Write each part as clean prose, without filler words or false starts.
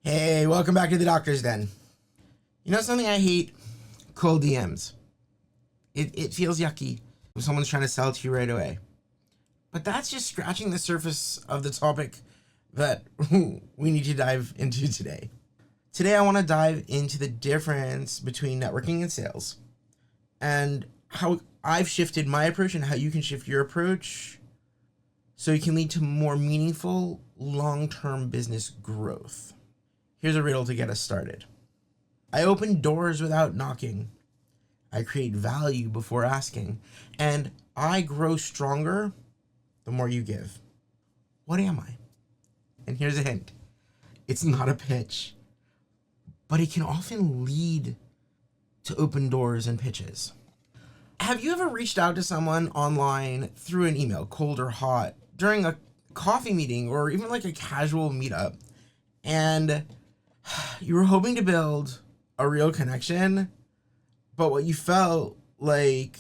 Hey, welcome back to the doctor's den. You know something I hate? Cold DMs. It feels yucky when someone's trying to sell to you right away. But that's just scratching the surface of the topic that we need to dive into today. Today I want to dive into the difference between networking and sales and how I've shifted my approach and how you can shift your approach so you can lead to more meaningful long-term business growth. Here's a riddle to get us started. I open doors without knocking. I create value before asking. And I grow stronger the more you give. What am I? And here's a hint. It's not a pitch, but it can often lead to open doors and pitches. Have you ever reached out to someone online through an email, cold or hot, during a coffee meeting or even like a casual meetup, and you were hoping to build a real connection, but what you felt like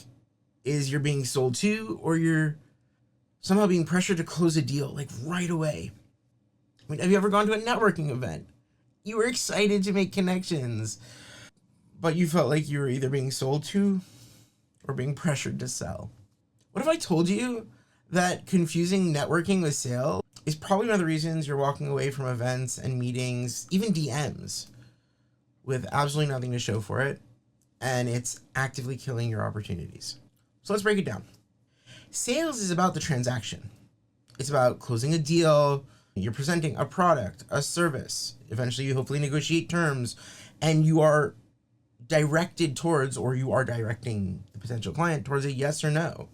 is you're being sold to, or you're somehow being pressured to close a deal like right away? I mean, have you ever gone to a networking event? You were excited to make connections, but you felt like you were either being sold to or being pressured to sell. What if I told you that confusing networking with sales is probably one of the reasons you're walking away from events and meetings, even DMs, with absolutely nothing to show for it, and it's actively killing your opportunities? So let's break it down. Sales is about the transaction. It's about closing a deal. You're presenting a product, a service. Eventually, you hopefully negotiate terms, and you are directed towards, or you are directing the potential client towards a yes or no.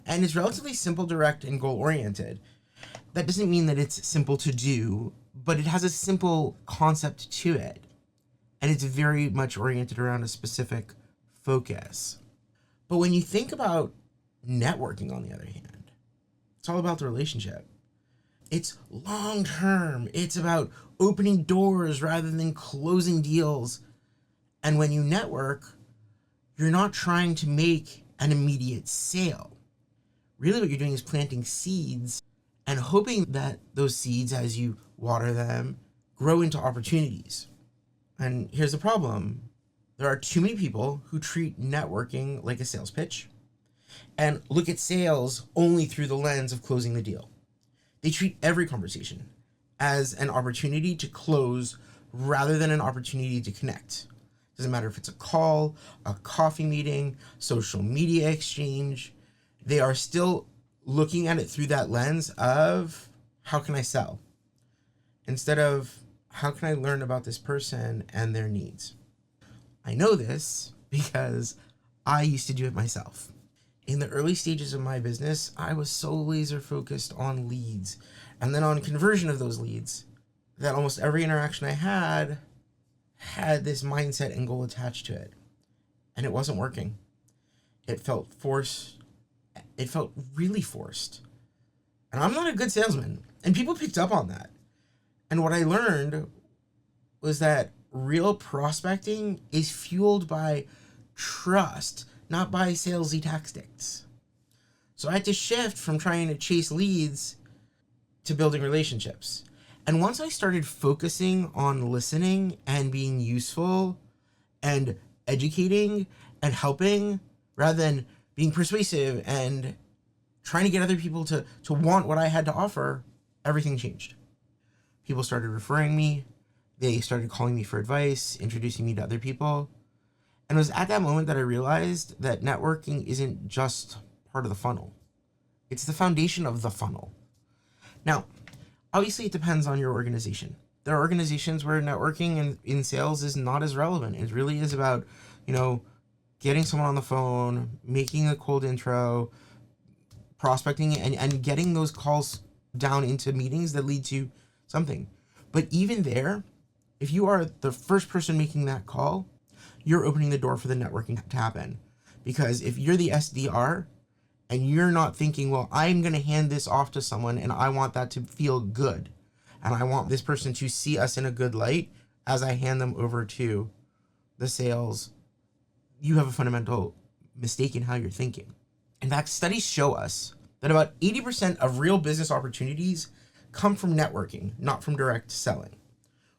And it's relatively simple, direct, and goal-oriented. That doesn't mean that it's simple to do, but it has a simple concept to it. And it's very much oriented around a specific focus. But when you think about networking, on the other hand, it's all about the relationship. It's long-term. It's about opening doors rather than closing deals. And when you network, you're not trying to make an immediate sale. Really what you're doing is planting seeds and hoping that those seeds, as you water them, grow into opportunities. And here's the problem. There are too many people who treat networking like a sales pitch and look at sales only through the lens of closing the deal. They treat every conversation as an opportunity to close rather than an opportunity to connect. Doesn't matter if it's a call, a coffee meeting, social media exchange. They are still looking at it through that lens of how can I sell, instead of how can I learn about this person and their needs. I know this because I used to do it myself. In the early stages of my business, I was so laser focused on leads and then on conversion of those leads that almost every interaction I had this mindset and goal attached to it. And it wasn't working. It felt forced. It felt really forced. And I'm not a good salesman. And people picked up on that. And what I learned was that real prospecting is fueled by trust, not by salesy tactics. So I had to shift from trying to chase leads to building relationships. And once I started focusing on listening and being useful and educating and helping rather than being persuasive and trying to get other people to want what I had to offer, everything changed. People started referring me. They started calling me for advice, introducing me to other people. And it was at that moment that I realized that networking isn't just part of the funnel. It's the foundation of the funnel. Now, obviously it depends on your organization. There are organizations where networking in sales is not as relevant. It really is about, getting someone on the phone, making a cold intro, prospecting, and getting those calls down into meetings that lead to something. But even there, if you are the first person making that call, you're opening the door for the networking to happen. Because if you're the SDR and you're not thinking, well, I'm going to hand this off to someone and I want that to feel good, and I want this person to see us in a good light as I hand them over to the sales, you have a fundamental mistake in how you're thinking. In fact, studies show us that about 80% of real business opportunities come from networking, not from direct selling.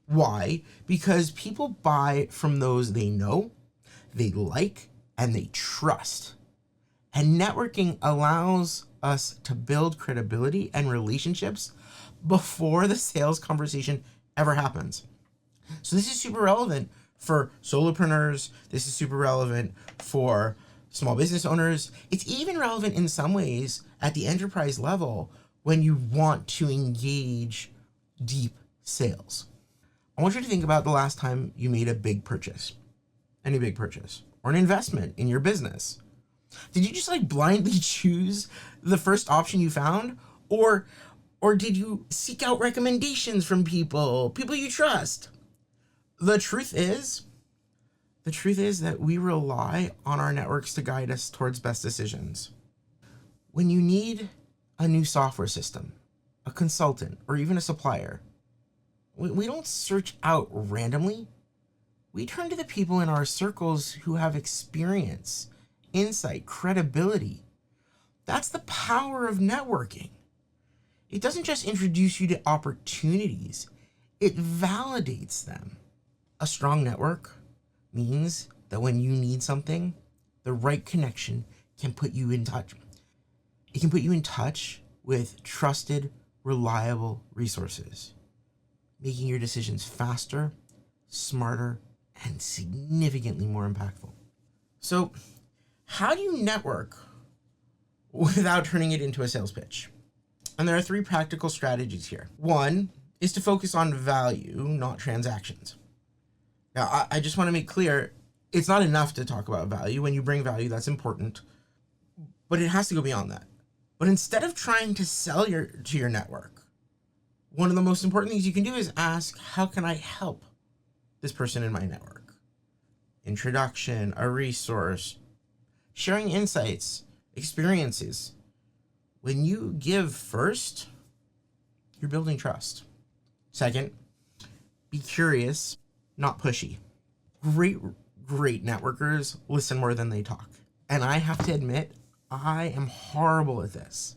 Why? Because people buy from those they know, they like, and they trust. And networking allows us to build credibility and relationships before the sales conversation ever happens. So this is super relevant for solopreneurs. This is super relevant for small business owners. It's even relevant in some ways at the enterprise level when you want to engage deep sales. I want you to think about the last time you made a big purchase, any big purchase, or an investment in your business. Did you just like blindly choose the first option you found? Or did you seek out recommendations from people you trust? The truth is that we rely on our networks to guide us towards best decisions. When you need a new software system, a consultant, or even a supplier, we don't search out randomly. We turn to the people in our circles who have experience, insight, credibility. That's the power of networking. It doesn't just introduce you to opportunities, it validates them. A strong network means that when you need something, the right connection can put you in touch. It can put you in touch with trusted, reliable resources, making your decisions faster, smarter, and significantly more impactful. So, how do you network without turning it into a sales pitch? And there are 3 practical strategies here. One is to focus on value, not transactions. Now, I just want to make clear, it's not enough to talk about value. When you bring value, that's important, but it has to go beyond that. But instead of trying to sell to your network, one of the most important things you can do is ask, how can I help this person in my network? Introduction, a resource, sharing insights, experiences. When you give first, you're building trust. Second, be curious, not pushy. Great networkers listen more than they talk. And I have to admit, I am horrible at this.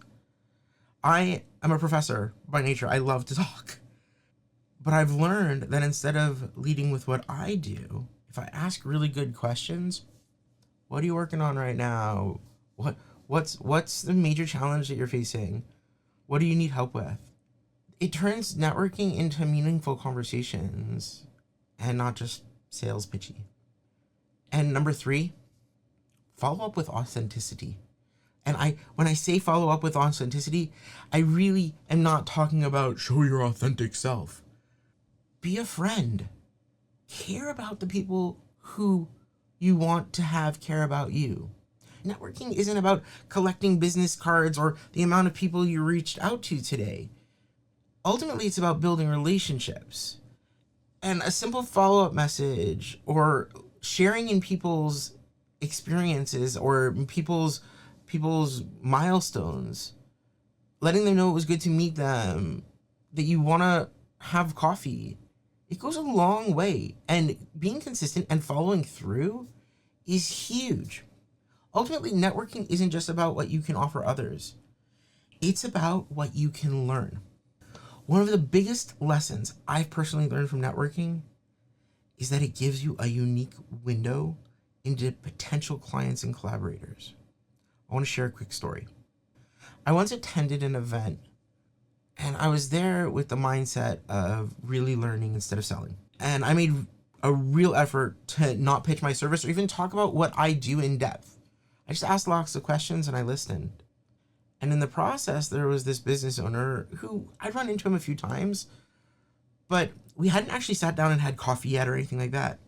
I am a professor by nature. I love to talk. But I've learned that instead of leading with what I do, if I ask really good questions, what are you working on right now? What's the major challenge that you're facing? What do you need help with? It turns networking into meaningful conversations and not just sales pitchy. And number 3, follow up with authenticity. And when I say follow up with authenticity, I really am not talking about show your authentic self. Be a friend. Care about the people who you want to have care about you. Networking isn't about collecting business cards or the amount of people you reached out to today. Ultimately, it's about building relationships. And a simple follow-up message or sharing in people's experiences or people's milestones, letting them know it was good to meet them, that you want to have coffee, it goes a long way. And being consistent and following through is huge. Ultimately, networking isn't just about what you can offer others. It's about what you can learn. One of the biggest lessons I've personally learned from networking is that it gives you a unique window into potential clients and collaborators. I want to share a quick story. I once attended an event and I was there with the mindset of really learning instead of selling. And I made a real effort to not pitch my service or even talk about what I do in depth. I just asked lots of questions and I listened. And in the process, there was this business owner who I'd run into him a few times, but we hadn't actually sat down and had coffee yet or anything like that.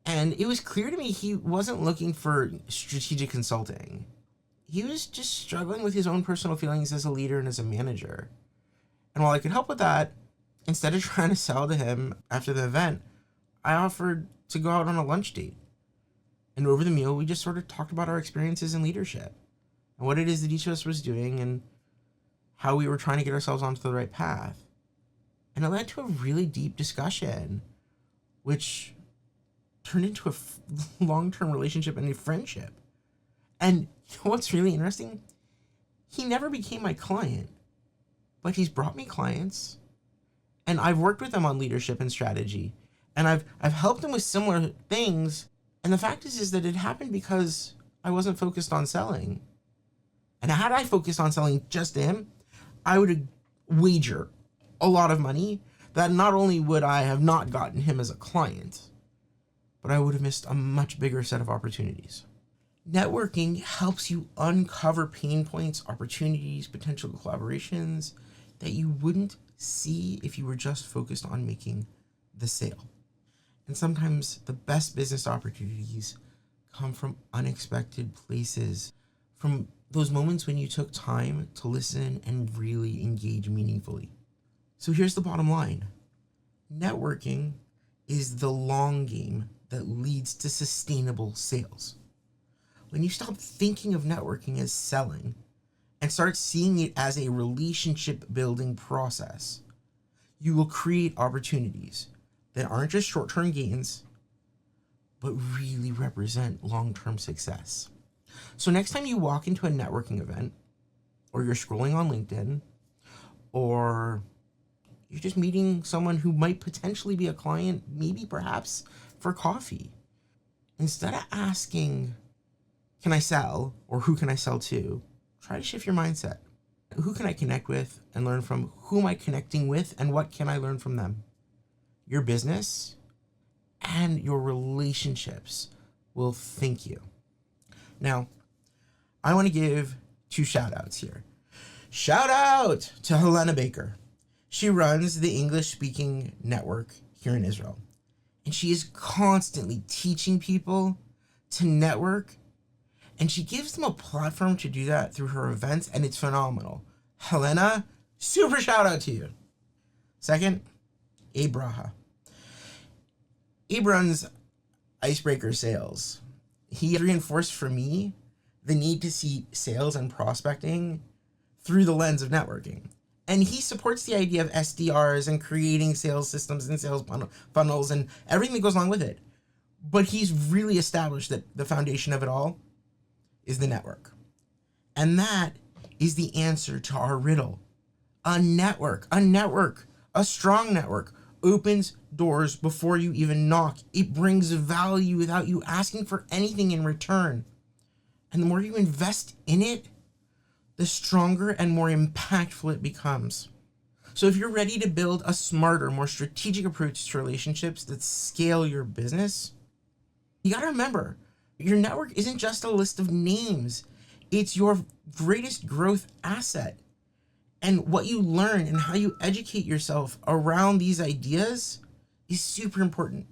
And it was clear to me he wasn't looking for strategic consulting. He was just struggling with his own personal feelings as a leader and as a manager. And while I could help with that, instead of trying to sell to him after the event, I offered to go out on a lunch date. And over the meal, we just sort of talked about our experiences in leadership and what it is that each of us was doing and how we were trying to get ourselves onto the right path. And it led to a really deep discussion, which turned into a long-term relationship and a friendship. And you know what's really interesting? He never became my client, but he's brought me clients. And I've worked with them on leadership and strategy. And I've helped them with similar things. And the fact is that it happened because I wasn't focused on selling. And had I focused on selling just to him, I would wager a lot of money that not only would I have not gotten him as a client, but I would have missed a much bigger set of opportunities. Networking helps you uncover pain points, opportunities, potential collaborations that you wouldn't see if you were just focused on making the sale. And sometimes the best business opportunities come from unexpected places, from those moments when you took time to listen and really engage meaningfully. So here's the bottom line. Networking is the long game that leads to sustainable sales. When you stop thinking of networking as selling and start seeing it as a relationship building process, you will create opportunities that aren't just short-term gains, but really represent long-term success. So next time you walk into a networking event, or you're scrolling on LinkedIn, or you're just meeting someone who might potentially be a client, maybe perhaps for coffee, instead of asking, can I sell, or who can I sell to, try to shift your mindset. Who can I connect with and learn from? Who am I connecting with, and what can I learn from them? Your business and your relationships will thank you. Now, I want to give 2 shout outs here. Shout out to Helena Baker. She runs the English speaking network here in Israel. And she is constantly teaching people to network. And she gives them a platform to do that through her events. And it's phenomenal. Helena, super shout out to you. Second, Abe Raha. Abe runs Icebreaker Sales. He reinforced for me the need to see sales and prospecting through the lens of networking. And he supports the idea of SDRs and creating sales systems and sales funnels and everything that goes along with it. But he's really established that the foundation of it all is the network. And that is the answer to our riddle. A network, a strong network opens doors before you even knock. It brings value without you asking for anything in return. And the more you invest in it, the stronger and more impactful it becomes. So if you're ready to build a smarter, more strategic approach to relationships that scale your business, you got to remember, your network isn't just a list of names. It's your greatest growth asset. And what you learn and how you educate yourself around these ideas is super important.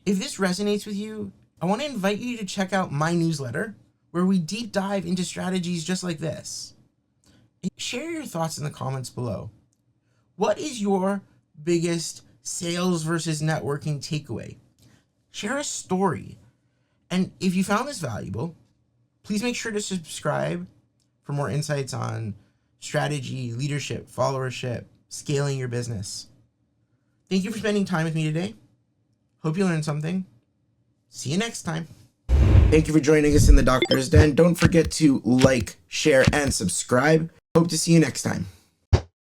If this resonates with you, I want to invite you to check out my newsletter, where we deep dive into strategies just like this. Share your thoughts in the comments below. What is your biggest sales versus networking takeaway? Share a story. And if you found this valuable, please make sure to subscribe for more insights on strategy, leadership, followership, scaling your business. Thank you for spending time with me today. Hope you learned something. See you next time. Thank you for joining us in the Doctor's Den. Don't forget to like, share, and subscribe. Hope to see you next time.